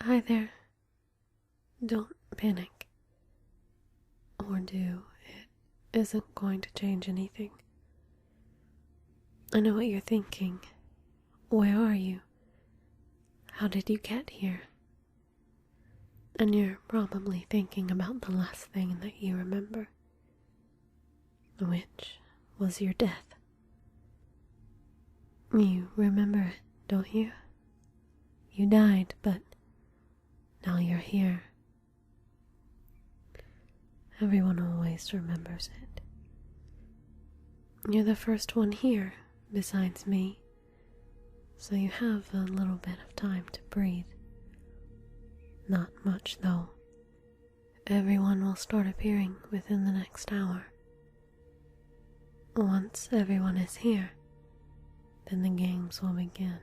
Hi there. Don't panic. Or do. It isn't going to change anything. I know what you're thinking. Where are you? How did you get here? And you're probably thinking about the last thing that you remember, which was your death. You remember it, don't you? You died, but now you're here. Everyone always remembers it. You're the first one here, besides me, so you have a little bit of time to breathe. Not much, though. Everyone will start appearing within the next hour. Once everyone is here, then the games will begin.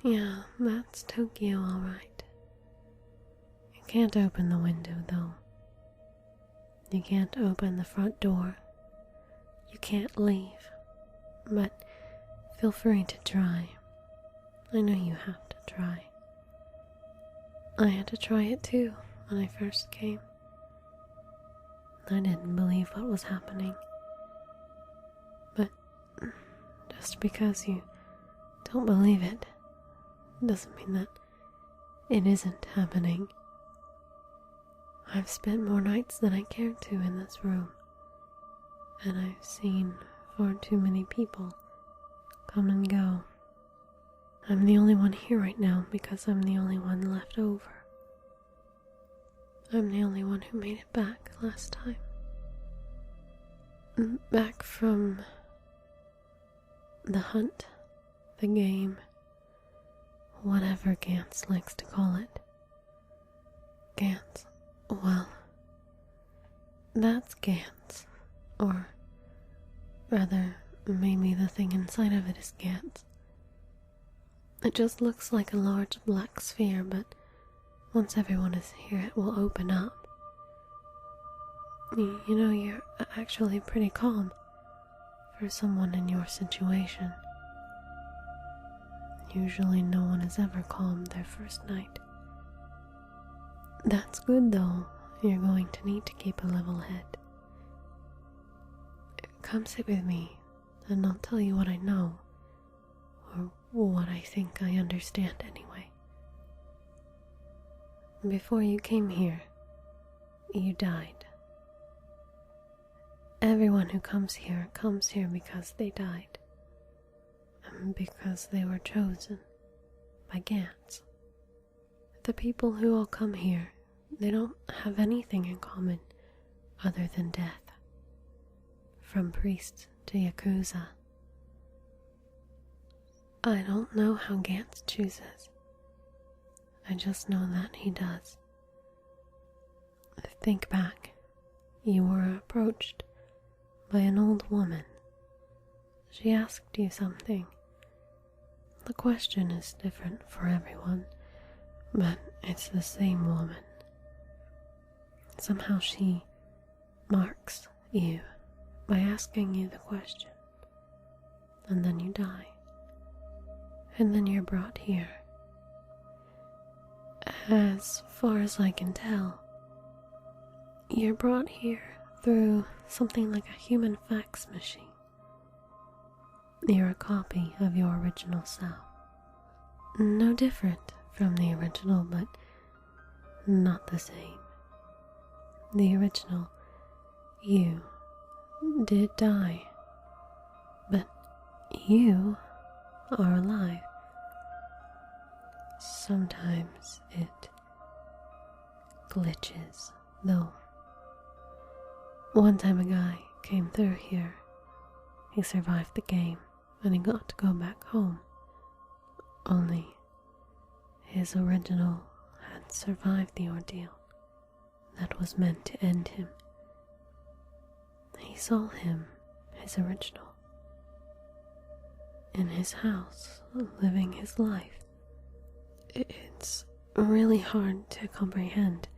Yeah, that's Tokyo, all right. You can't open the window, though. You can't open the front door. You can't leave. But feel free to try. I know you have to try. I had to try it too when I first came. I didn't believe what was happening. But just because you don't believe it doesn't mean that it isn't happening. I've spent more nights than I cared to in this room, and I've seen far too many people come and go. I'm the only one here right now because I'm the only one left over. I'm the only one who made it back last time. Back from the hunt, the game, whatever Gantz likes to call it. Gantz, well, that's Gantz, or rather, maybe the thing inside of it is Gantz. It just looks like a large black sphere, but once everyone is here, it will open up. You know, you're actually pretty calm for someone in your situation. Usually no one is ever calm their first night. That's good, though. You're going to need to keep a level head. Come sit with me, and I'll tell you what I know, or what I think I understand anyway. Before you came here, you died. Everyone who comes here because they died, and because they were chosen by Gantz. The people who all come here, they don't have anything in common other than death. From priest to yakuza. I don't know how Gantz chooses. I just know that he does. Think back. You were approached by an old woman. She asked you something. The question is different for everyone, but it's the same woman. Somehow she marks you by asking you the question, and then you die, and then you're brought here. As far as I can tell, you're brought here through something like a human fax machine. You're a copy of your original self. No different from the original, but not the same. The original, you, did die, but you are alive. Sometimes it glitches, though. One time a guy came through here. He survived the game, and he got to go back home. Only his original had survived the ordeal that was meant to end him. He saw him, his original, in his house, living his life. It's really hard to comprehend,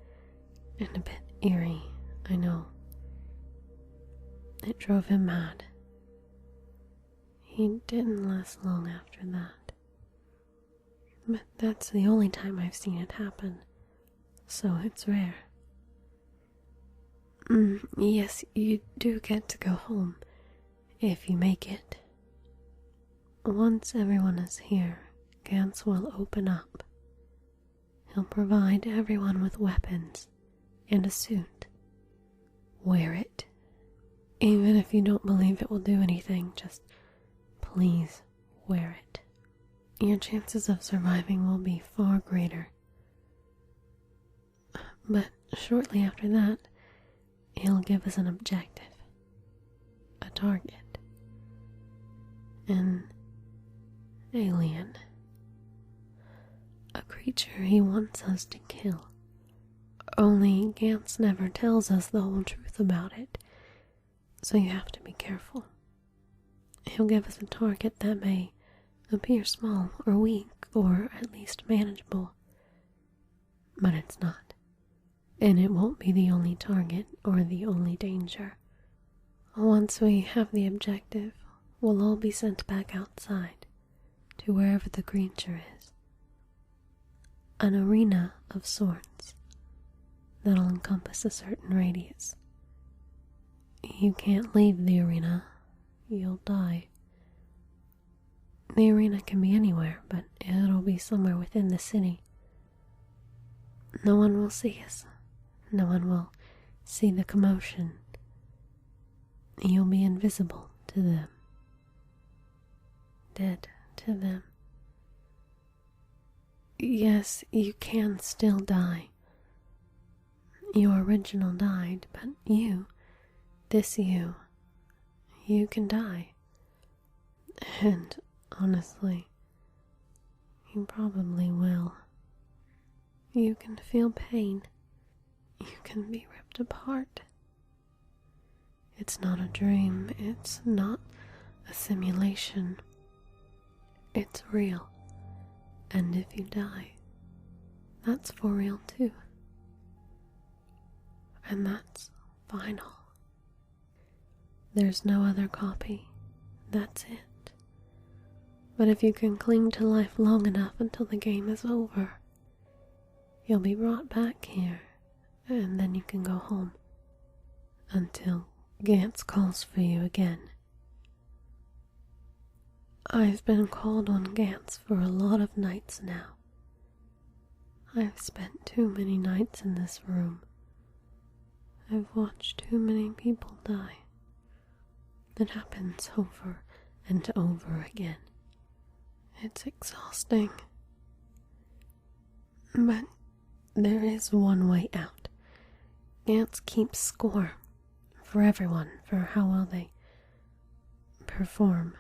and a bit eerie, I know. It drove him mad. He didn't last long after that. But that's the only time I've seen it happen. so it's rare. Yes, you do get to go home, if you make it. Once everyone is here, Gantz will open up. He'll provide everyone with weapons and a suit. Wear it. Even if you don't believe it will do anything, just please wear it. Your chances of surviving will be far greater. But shortly after that, he'll give us an objective, a target, an alien, a creature he wants us to kill. Only Gantz never tells us the whole truth about it, so you have to be careful. He'll give us a target that may appear small or weak or at least manageable, but it's not. And it won't be the only target or the only danger. Once we have the objective, we'll all be sent back outside to wherever the creature is. An arena of sorts that'll encompass a certain radius. You can't leave the arena, you'll die. The arena can be anywhere, but it'll be somewhere within the city. No one will see us. No one will see the commotion. You'll be invisible to them. Dead to them. Yes, you can still die. Your original died, but you can die. And honestly, you probably will. You can feel pain. You can be ripped apart. It's not a dream. It's not a simulation. It's real. And if you die, that's for real too. And that's final. There's no other copy. That's it. But if you can cling to life long enough until the game is over, you'll be brought back here. And then you can go home until Gantz calls for you again. I've been called on Gantz for a lot of nights now. I've spent too many nights in this room. I've watched too many people die. It happens over and over again. It's exhausting. But there is one way out. Gantz keeps score for everyone for how well they perform.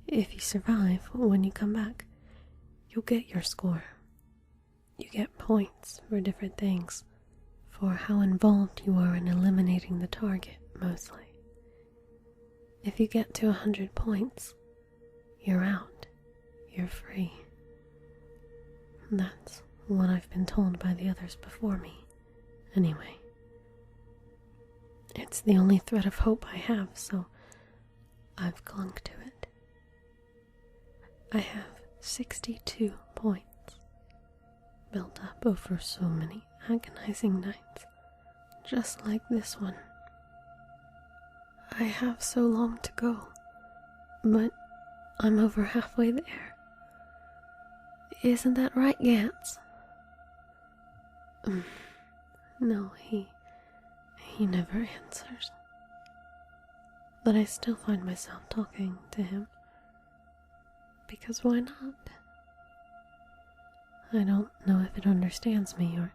If you survive, when you come back, you'll get your score. You get points for different things, for how involved you are in eliminating the target, mostly. If you get to 100 points, you're out. You're free. That's what I've been told by the others before me. Anyway, it's the only thread of hope I have, so I've clung to it. I have 62 points, built up over so many agonizing nights, just like this one. I have so long to go, but I'm over halfway there. Isn't that right, Gantz? No, he never answers. But I still find myself talking to him. Because why not? I don't know if it understands me or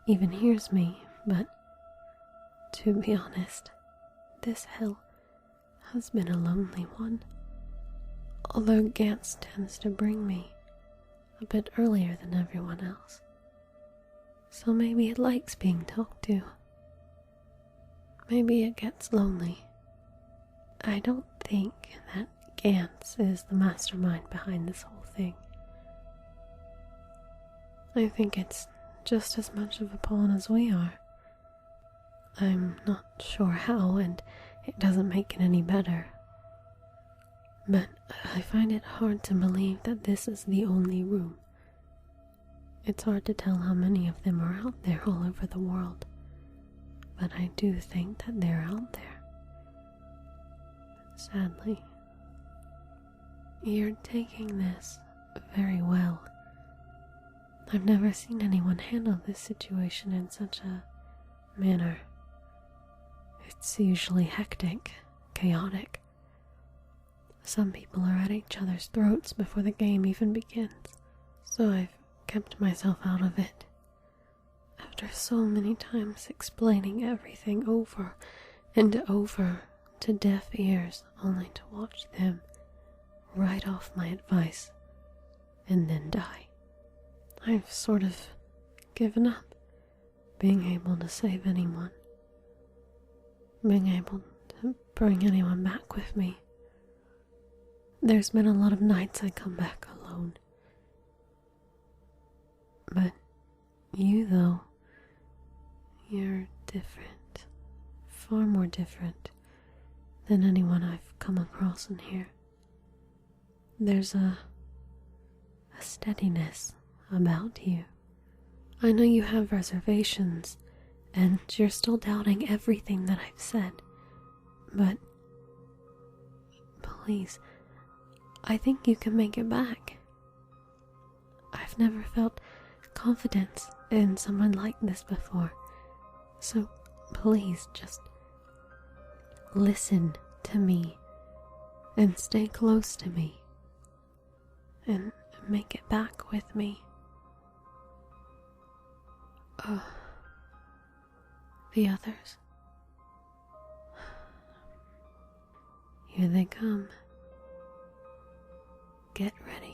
even hears me, but to be honest, this hell has been a lonely one. Although Gantz tends to bring me a bit earlier than everyone else. So maybe it likes being talked to. Maybe it gets lonely. I don't think that Gantz is the mastermind behind this whole thing. I think it's just as much of a pawn as we are. I'm not sure how, and it doesn't make it any better. But I find it hard to believe that this is the only room. It's hard to tell how many of them are out there all over the world, but I do think that they're out there. Sadly, you're taking this very well. I've never seen anyone handle this situation in such a manner. It's usually hectic, chaotic. Some people are at each other's throats before the game even begins, so I've kept myself out of it. After so many times explaining everything over and over to deaf ears, only to watch them write off my advice and then die, I've sort of given up being able to save anyone, being able to bring anyone back with me. There's been a lot of nights I come back alone. But you, though, you're different, far more different than anyone I've come across in here. There's a steadiness about you. I know you have reservations, and you're still doubting everything that I've said, but please, I think you can make it back. I've never felt confidence in someone like this before, so please just listen to me and stay close to me and make it back with me. The others. Here they come. Get ready.